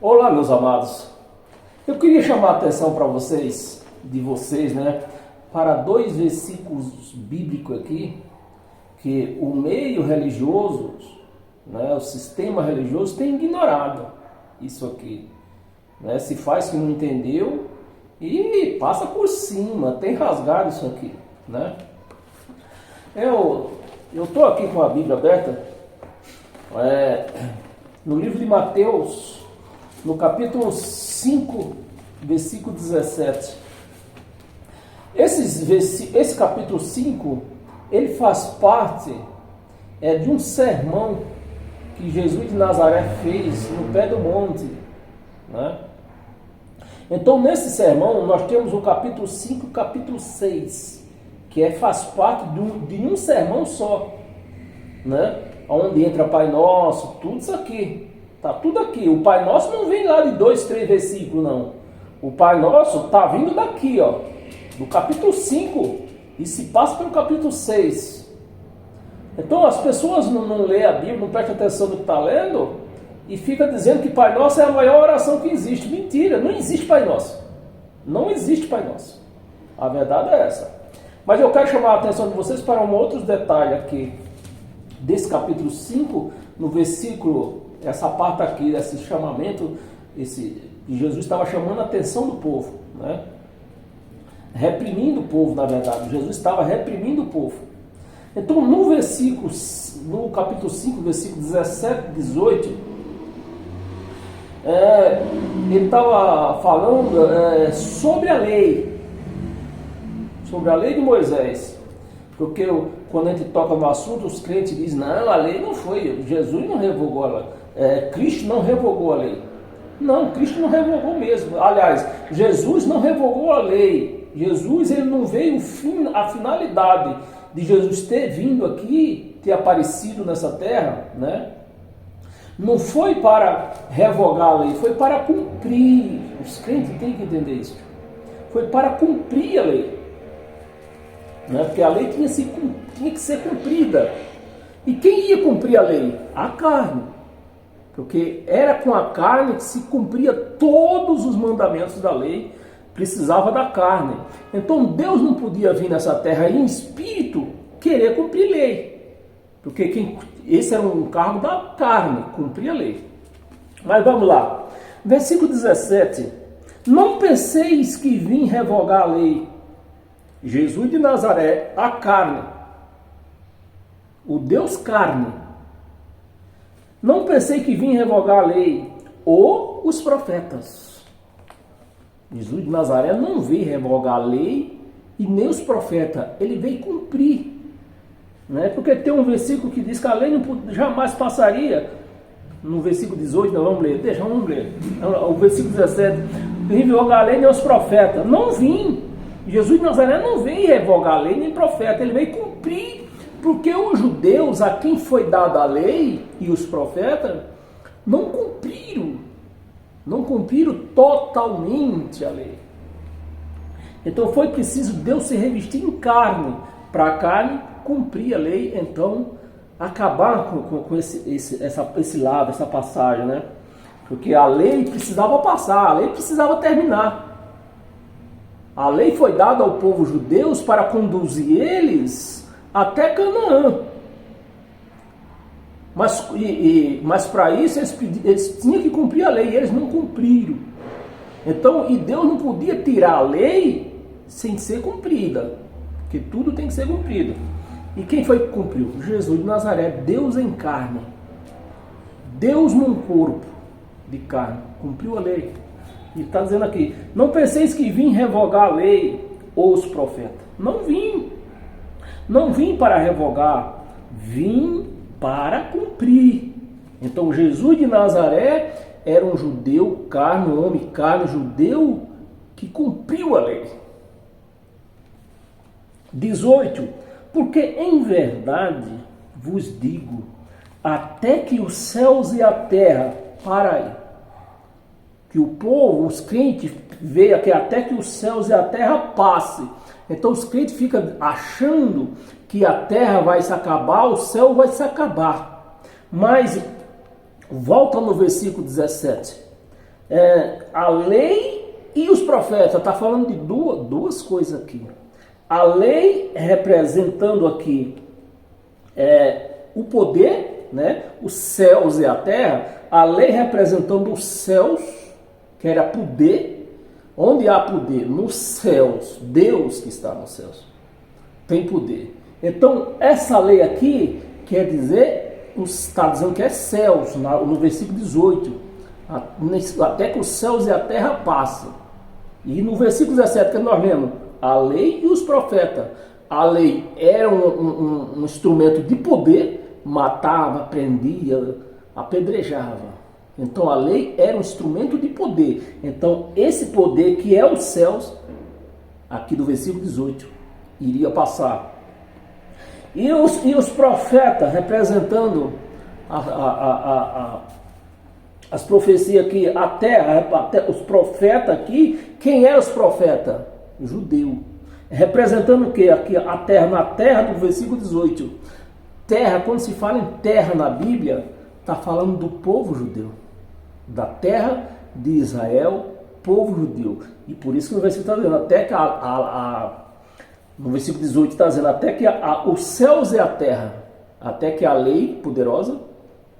Olá, meus amados. Eu queria chamar a atenção para vocês, para dois versículos bíblicos aqui, que o meio religioso, o sistema religioso tem ignorado isso aqui. Se faz que não entendeu e passa por cima, tem rasgado isso aqui. Eu estou aqui com a Bíblia aberta, no livro de Mateus, no capítulo 5, versículo 17. Esse capítulo 5, ele faz parte de um sermão que Jesus de Nazaré fez no pé do monte. Então, nesse sermão, nós temos o capítulo 5 e o capítulo 6, que faz parte de um sermão só, onde entra Pai Nosso, tudo isso aqui. Está tudo aqui. O Pai Nosso não vem lá de 2, 3 versículos, não. O Pai Nosso está vindo daqui, do capítulo 5, e se passa pelo capítulo 6. Então as pessoas não lêem a Bíblia, não prestam atenção no que está lendo, e fica dizendo que Pai Nosso é a maior oração que existe. Mentira, não existe Pai Nosso. Não existe Pai Nosso. A verdade é essa. Mas eu quero chamar a atenção de vocês para um outro detalhe aqui, desse capítulo 5, no versículo... Essa parte aqui, desse chamamento, Jesus estava chamando a atenção do povo, reprimindo o povo, na verdade. Jesus estava reprimindo o povo. Então, no capítulo 5, versículo 17 e 18, ele estava falando sobre a lei de Moisés. Porque quando a gente toca no assunto, os crentes dizem, não, a lei não foi, Jesus não revogou ela. Cristo não revogou a lei. Não, Cristo não revogou mesmo. Aliás, Jesus não revogou a lei. Jesus, ele não veio a finalidade de Jesus ter vindo aqui, ter aparecido nessa terra, não foi para revogar a lei, foi para cumprir. Os crentes têm que entender isso. Foi para cumprir a lei. Porque a lei tinha que ser cumprida. E quem ia cumprir a lei? A carne. Porque era com a carne que se cumpria todos os mandamentos da lei, precisava da carne. Então Deus não podia vir nessa terra em espírito querer cumprir lei. Porque esse era um cargo da carne, cumprir a lei. Mas vamos lá. Versículo 17. Não penseis que vim revogar a lei. Jesus de Nazaré, a carne. O Deus carne. Não pensei que vim revogar a lei ou os profetas. Jesus de Nazaré não veio revogar a lei e nem os profetas. Ele veio cumprir. Porque tem um versículo que diz que a lei jamais passaria. No versículo 18, vamos ler. Vamos ler. O versículo 17. Vim revogar a lei nem os profetas. Não vim. Jesus de Nazaré não veio revogar a lei nem profeta. Ele veio cumprir. Porque os judeus, a quem foi dada a lei e os profetas, não cumpriram totalmente a lei. Então foi preciso Deus se revestir em carne, para a carne cumprir a lei, então acabar com esse lado, essa passagem, Porque a lei precisava passar, a lei precisava terminar. A lei foi dada ao povo judeu para conduzir eles até Canaã. Mas para isso eles tinham que cumprir a lei, e eles não cumpriram. Então, e Deus não podia tirar a lei sem ser cumprida, porque tudo tem que ser cumprido. E quem foi que cumpriu? Jesus de Nazaré, Deus em carne. Deus num corpo de carne, cumpriu a lei. E está dizendo aqui, não penseis que vim revogar a lei ou os profetas. Não vim. Não vim para revogar, vim para cumprir. Então Jesus de Nazaré era um judeu carne, um homem carne, judeu que cumpriu a lei. 18. Porque em verdade vos digo, até que os céus e a terra, para aí, que o povo, os crentes, veem aqui, até que os céus e a terra passem. Então os crentes ficam achando que a terra vai se acabar, o céu vai se acabar. Mas volta no versículo 17. A lei e os profetas. Está falando de duas coisas aqui. A lei representando aqui o poder, né? Os céus e a terra. A lei representando os céus, que era poder. Onde há poder? Nos céus. Deus que está nos céus tem poder. Então, essa lei aqui quer dizer, está dizendo que é céus, no versículo 18. Até que os céus e a terra passem. E no versículo 17 que nós lemos, a lei e os profetas. A lei era um instrumento de poder, matava, prendia, apedrejava. Então a lei era um instrumento de poder. Então esse poder que é os céus, aqui do versículo 18, iria passar. E os profetas representando as profecias aqui, a terra, os profetas aqui, quem é os profetas? O judeu. Representando o que? Aqui a terra, na terra do versículo 18. Terra, quando se fala em terra na Bíblia, está falando do povo judeu. Da terra de Israel, povo judeu. E por isso que no versículo está dizendo, até que no versículo 18 está dizendo, até que os céus e a terra, até que a lei poderosa,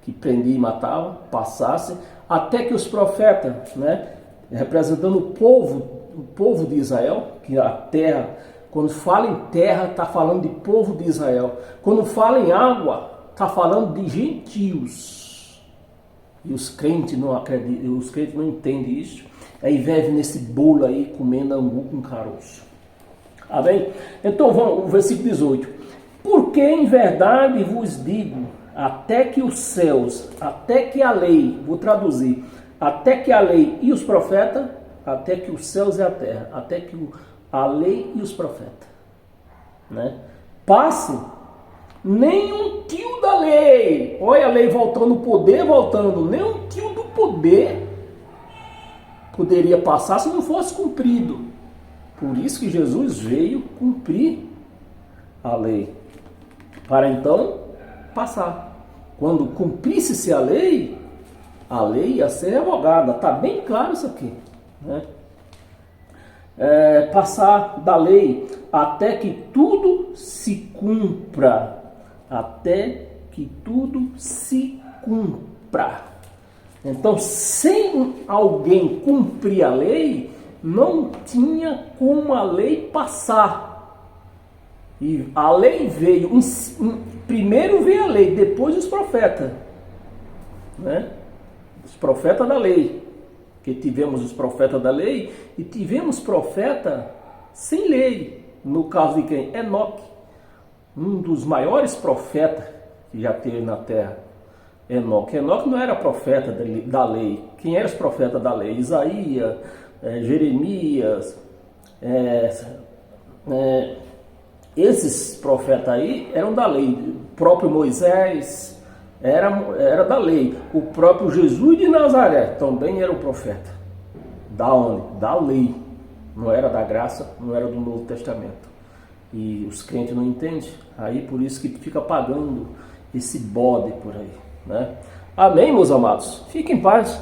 que prendia e matava, passasse, até que os profetas, né, representando o povo de Israel, que a terra, quando fala em terra, está falando de povo de Israel. Quando fala em água, está falando de gentios. E os crentes não acreditam, os crentes não entendem isso. Aí vive nesse bolo aí, comendo angu com caroço. Amém? Então vamos, o versículo 18. Porque em verdade vos digo, até que os céus, até que a lei, vou traduzir, até que a lei e os profetas, até que os céus e a terra, até que a lei e os profetas, né, passe, nenhum tio da lei, olha a lei voltando, o poder voltando, nenhum tio do poder poderia passar se não fosse cumprido. Por isso que Jesus veio cumprir a lei, para então passar. Quando cumprisse-se a lei ia ser revogada. Está bem claro isso aqui, né? Passar da lei até que tudo se cumpra. Até que tudo se cumpra. Então, sem alguém cumprir a lei, não tinha como a lei passar. E a lei veio, primeiro veio a lei, depois os profetas, né? Os profetas da lei, que tivemos os profetas da lei e tivemos profeta sem lei. No caso de quem? Enoque, um dos maiores profetas que já teve na terra. Enoque não era profeta da lei. Quem eram os profetas da lei? Isaías, Jeremias, esses profetas aí eram da lei. O próprio Moisés era da lei. O próprio Jesus de Nazaré também era um profeta. Da onde? Da lei. Não era da graça, não era do Novo Testamento. E os crentes não entendem. Aí por isso que fica pagando esse bode por aí, né? Amém, meus amados? Fiquem em paz.